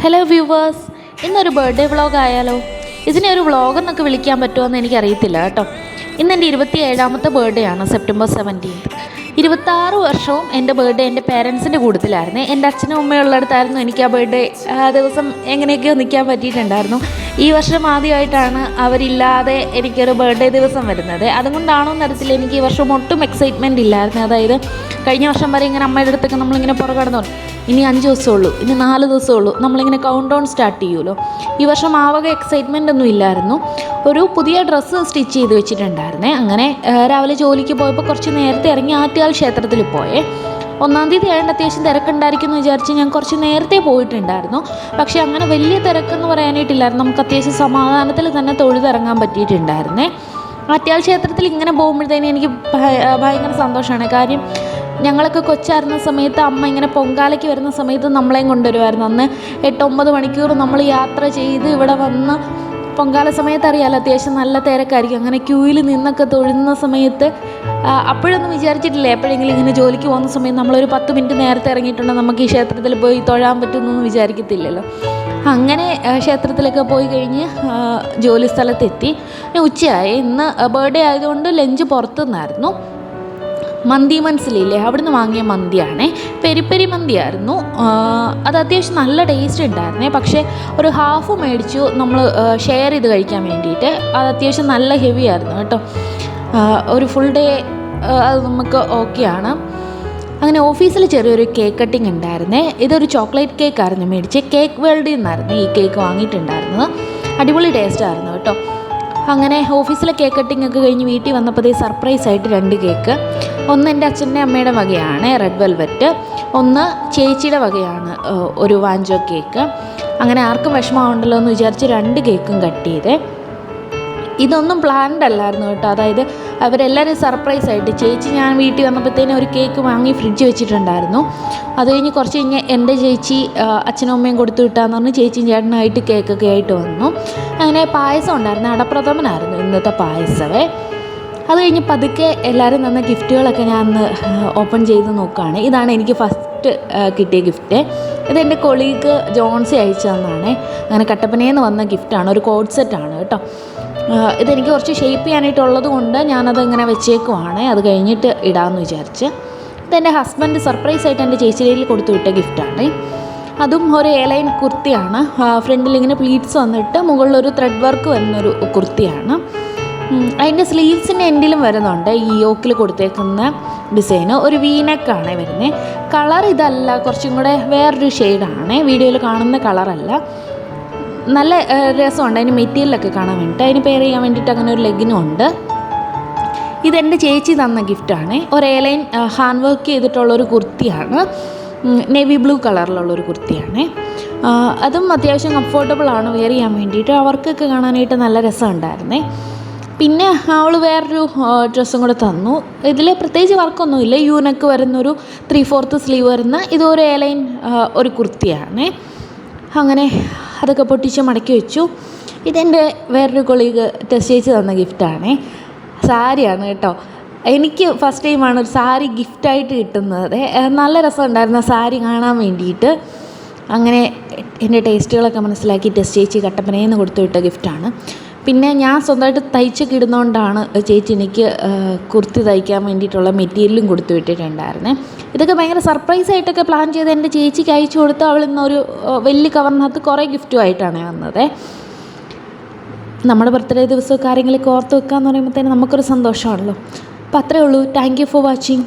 Hello viewers, ഇന്നൊരു birthday vlog ആയാലോ? ഇതിനെ ഒരു വ്ളോഗ് എന്നൊക്കെ വിളിക്കാൻ പറ്റുമോ എന്ന് എനിക്കറിയത്തില്ല കേട്ടോ. ഇന്നെൻ്റെ 27ാമത്തെ ബർത്ത്ഡേ ആണ്, സെപ്റ്റംബർ 17. 26 വർഷവും എൻ്റെ ബർത്ത്ഡേ എൻ്റെ പേരൻസിൻ്റെ കൂട്ടത്തിലായിരുന്നു. എൻ്റെ അച്ഛനും അമ്മയും ഉള്ളിടത്തായിരുന്നു എനിക്ക് ആ ബർത്ത്ഡേ ദിവസം എങ്ങനെയൊക്കെയോ നിൽക്കാൻ പറ്റിയിട്ടുണ്ടായിരുന്നു. ഈ വർഷം ആദ്യമായിട്ടാണ് അവരില്ലാതെ എനിക്കൊരു ബർത്ത്ഡേ ദിവസം വരുന്നത്. അതുകൊണ്ടാണോ എന്നറിയത്തില്ല, എനിക്ക് ഈ വർഷം ഒട്ടും എക്സൈറ്റ്മെൻറ്റ് ഇല്ലായിരുന്നു. അതായത് കഴിഞ്ഞ വർഷം വരെ ഇങ്ങനെ അമ്മയുടെ അടുത്തൊക്കെ നമ്മളിങ്ങനെ പുറകടന്നു, ഇനി 5 ദിവസമുള്ളൂ, ഇനി 4 ദിവസമുള്ളൂ, നമ്മളിങ്ങനെ കൗണ്ട് ഡൗൺ സ്റ്റാർട്ട് ചെയ്യുമല്ലോ. ഈ വർഷം ആവക എക്സൈറ്റ്മെൻ്റ് ഒന്നും ഇല്ലായിരുന്നു. ഒരു പുതിയ ഡ്രസ്സ് സ്റ്റിച്ച് ചെയ്ത് വെച്ചിട്ടുണ്ടായിരുന്നേ. അങ്ങനെ രാവിലെ ജോലിക്ക് പോയപ്പോൾ കുറച്ച് നേരത്തെ ഇറങ്ങി ആറ്റുകാൽ ക്ഷേത്രത്തിൽ പോയേ. 1-ാം തീയതി ആയതുകൊണ്ട് അത്യാവശ്യം തിരക്കുണ്ടായിരിക്കും എന്ന് വിചാരിച്ച് ഞാൻ കുറച്ച് നേരത്തെ പോയിട്ടുണ്ടായിരുന്നു. പക്ഷേ അങ്ങനെ വലിയ തിരക്കെന്ന് പറയാനായിട്ടില്ലായിരുന്നു. നമുക്ക് അത്യാവശ്യം സമാധാനത്തിൽ തന്നെ തൊഴുതിറങ്ങാൻ പറ്റിയിട്ടുണ്ടായിരുന്നേ. ആറ്റുകാൽ ക്ഷേത്രത്തിൽ ഇങ്ങനെ പോകുമ്പോഴത്തേനും എനിക്ക് ഭയങ്കര സന്തോഷമാണ്. കാര്യം ഞങ്ങളൊക്കെ കൊച്ചായിരുന്ന സമയത്ത് അമ്മ ഇങ്ങനെ പൊങ്കാലയ്ക്ക് വരുന്ന സമയത്ത് നമ്മളെയും കൊണ്ടുവരുമായിരുന്നു. അന്ന് 8-9 മണിക്കൂർ നമ്മൾ യാത്ര ചെയ്ത് ഇവിടെ വന്ന് പൊങ്കാല സമയത്ത് അറിയാമല്ലോ, അത്യാവശ്യം നല്ല തിരക്കായിരിക്കും. അങ്ങനെ ക്യൂവിൽ നിന്നൊക്കെ തൊഴുന്ന സമയത്ത് അപ്പോഴൊന്നും വിചാരിച്ചിട്ടില്ല എപ്പോഴെങ്കിലും ഇങ്ങനെ ജോലിക്ക് പോകുന്ന സമയത്ത് നമ്മളൊരു 10 മിനിറ്റ് നേരത്തെ ഇറങ്ങിയിട്ടുണ്ടെങ്കിൽ നമുക്ക് ഈ ക്ഷേത്രത്തിൽ പോയി തൊഴാൻ പറ്റുമെന്നൊന്നും വിചാരിക്കത്തില്ലല്ലോ. അങ്ങനെ ക്ഷേത്രത്തിലൊക്കെ പോയി കഴിഞ്ഞ് ജോലി സ്ഥലത്തെത്തി. ഉച്ചയായി. ഇന്ന് ബർത്ത്ഡേ ആയതുകൊണ്ട് ലഞ്ച് പുറത്തുനിന്നായിരുന്നു. മന്തി മനസ്സിലില്ലേ, അവിടുന്ന് വാങ്ങിയ മന്തിയാണേ. പെരി മന്തിയായിരുന്നു. അത് അത്യാവശ്യം നല്ല ടേസ്റ്റ് ഉണ്ടായിരുന്നേ. പക്ഷേ ഒരു ഹാഫ് മേടിച്ചു നമ്മൾ ഷെയർ ചെയ്ത് കഴിക്കാൻ വേണ്ടിയിട്ട്. അത് അത്യാവശ്യം നല്ല ഹെവി ആയിരുന്നു കേട്ടോ. ഒരു ഫുൾ ഡേ അത് നമുക്ക് ഓക്കെയാണ്. അങ്ങനെ ഓഫീസിൽ ചെറിയൊരു കേക്ക് കട്ടിങ് ഉണ്ടായിരുന്നേ. ഇതൊരു ചോക്ലേറ്റ് കേക്കായിരുന്നു മേടിച്ചത്. കേക്ക് വേൾഡിൽ നിന്നായിരുന്നു ഈ കേക്ക് വാങ്ങിയിട്ടുണ്ടായിരുന്നത്. അടിപൊളി ടേസ്റ്റായിരുന്നു കേട്ടോ. അങ്ങനെ ഓഫീസിലെ കേക്ക് കട്ടിങ് ഒക്കെ കഴിഞ്ഞ് വീട്ടിൽ വന്നപ്പോൾ സർപ്രൈസായിട്ട് 2 കേക്ക്. ഒന്ന് എൻ്റെ അച്ഛൻ്റെ അമ്മയുടെ വകയാണ്, റെഡ് വെൽവെറ്റ്. ഒന്ന് ചേച്ചിയുടെ വകയാണ്, ഒരു വാഞ്ചോ കേക്ക്. അങ്ങനെ ആർക്കും വിഷമമുണ്ടല്ലോ എന്ന് വിചാരിച്ച് 2 കേക്കും കട്ട് ചെയ്തേ. ഇതൊന്നും പ്ലാൻഡ് അല്ലായിരുന്നു കേട്ടോ. അതായത് അവരെല്ലാവരും സർപ്രൈസായിട്ട്, ചേച്ചി ഞാൻ വീട്ടിൽ വന്നപ്പോഴത്തേനും ഒരു കേക്ക് വാങ്ങി ഫ്രിഡ്ജ് വെച്ചിട്ടുണ്ടായിരുന്നു. അത് കഴിഞ്ഞ് കുറച്ച് കഴിഞ്ഞ് എൻ്റെ ചേച്ചി അച്ഛനും അമ്മയും കൊടുത്തു വിട്ടാന്ന് പറഞ്ഞ് ചേച്ചിയും ചേട്ടനായിട്ട് കേക്കൊക്കെ ആയിട്ട് വന്നു. അങ്ങനെ പായസം ഉണ്ടായിരുന്നു, അടപ്രഥമനായിരുന്നു ഇന്നത്തെ പായസമേ. അത് കഴിഞ്ഞ് പതുക്കെ എല്ലാവരും തന്ന ഗിഫ്റ്റുകളൊക്കെ ഞാൻ ഒന്ന് ഓപ്പൺ ചെയ്ത് നോക്കുകയാണ്. ഇതാണ് എനിക്ക് ഫസ്റ്റ് കിട്ടിയ ഗിഫ്റ്റ്. ഇതെൻ്റെ കൊളീഗ് ജോൺസി അയച്ചു തന്നാണ്. അങ്ങനെ കട്ടപ്പനയിൽ നിന്ന് വന്ന ഗിഫ്റ്റാണ്. ഒരു കോഡ് സെറ്റാണ് കേട്ടോ. ഇതെനിക്ക് കുറച്ച് ഷേപ്പ് ചെയ്യാനായിട്ടുള്ളത് കൊണ്ട് ഞാനത് ഇങ്ങനെ വെച്ചേക്കുവാണ്. അത് കഴിഞ്ഞിട്ട് ഇടാമെന്ന് വിചാരിച്ച്. ഇതെൻ്റെ ഹസ്ബൻഡ് സർപ്രൈസായിട്ട് എൻ്റെ ചേച്ചിയിൽ കൊടുത്തു വിട്ട ഗിഫ്റ്റാണ്. അതും ഒരു എലൈൻ കുർത്തിയാണ്. ഫ്രണ്ടിൽ ഇങ്ങനെ പ്ലീറ്റ്സ് വന്നിട്ട് മുകളിലൊരു ത്രെഡ് വർക്ക് വരുന്നൊരു കുർത്തിയാണ്. അതിൻ്റെ സ്ലീവ്സിൻ്റെ എൻഡിലും വരുന്നുണ്ട് ഈ യോക്കിൽ കൊടുത്തേക്കുന്ന ഡിസൈന്. ഒരു വീനക്കാണ് വരുന്നത്. കളർ ഇതല്ല, കുറച്ചും കൂടെ വേറൊരു ഷെയ്ഡാണ്. വീഡിയോയിൽ കാണുന്ന കളറല്ല. നല്ല രസമുണ്ട് അതിന് മെറ്റീരിയലൊക്കെ കാണാൻ വേണ്ടിയിട്ട്. അതിന് പെയർ ചെയ്യാൻ വേണ്ടിയിട്ട് അങ്ങനെ ഒരു ലെഗിനും ഉണ്ട്. ഇതെൻ്റെ ചേച്ചി തന്ന ഗിഫ്റ്റാണ്. ഒരു എയർലൈൻ ഹാൻഡ് വർക്ക് ചെയ്തിട്ടുള്ളൊരു കുർത്തിയാണ്. നേവി ബ്ലൂ കളറിലുള്ളൊരു കുർത്തിയാണ്. അതും അത്യാവശ്യം കംഫർട്ടബിളാണ് വെയർ ചെയ്യാൻ വേണ്ടിയിട്ട്. അവർക്കൊക്കെ കാണാനായിട്ട് നല്ല രസമുണ്ടായിരുന്നേ. പിന്നെ അവൾ വേറൊരു ഡ്രസ്സും കൂടെ തന്നു. ഇതിൽ പ്രത്യേകിച്ച് വർക്കൊന്നുമില്ല. യൂനക്ക് വരുന്നൊരു 3/4 സ്ലീവ് വരുന്ന ഇതൊരു എയർലൈൻ ഒരു കുർത്തിയാണ്. അങ്ങനെ അതൊക്കെ പൊട്ടിച്ച് മടക്കി വെച്ചു. ഇതെൻ്റെ വേറൊരു കൊളീഗ് ടെസ്റ്റ് ചേച്ചി തന്ന ഗിഫ്റ്റാണ്. സാരിയാണ് കേട്ടോ. എനിക്ക് ഫസ്റ്റ് ടൈമാണ് ഒരു സാരി ഗിഫ്റ്റായിട്ട് കിട്ടുന്നത്. നല്ല രസമുണ്ടായിരുന്നു സാരി കാണാൻ വേണ്ടിയിട്ട്. അങ്ങനെ എൻ്റെ ടേസ്റ്റുകളൊക്കെ മനസ്സിലാക്കി ടെസ്റ്റ് ചേച്ചി കട്ടപ്പനയിൽ നിന്ന് കൊടുത്തു വിട്ട ഗിഫ്റ്റാണ്. പിന്നെ ഞാൻ സ്വന്തമായിട്ട് തയ്ച്ചൊക്കെ ഇടുന്നതുകൊണ്ടാണ് ചേച്ചി എനിക്ക് കുർത്തി തയ്ക്കാൻ വേണ്ടിയിട്ടുള്ള മെറ്റീരിയലും കൊടുത്തു വിട്ടിട്ടുണ്ടായിരുന്നേ. ഇതൊക്കെ ഭയങ്കര സർപ്രൈസായിട്ടൊക്കെ പ്ലാൻ ചെയ്ത് എൻ്റെ ചേച്ചിക്ക് അയച്ചു കൊടുത്ത് അവൾ ഇന്നൊരു വലിയ കവറിനകത്ത് കുറേ ഗിഫ്റ്റുമായിട്ടാണ് വന്നത്. നമ്മുടെ ബർത്ത്ഡേ ദിവസമൊക്കെ ആരെങ്കിലും ഓർത്ത് വെക്കുക എന്ന് പറയുമ്പോഴത്തേനും നമുക്കൊരു സന്തോഷമാണല്ലോ. അപ്പോൾ അത്രയേ ഉള്ളൂ. Thank you for watching.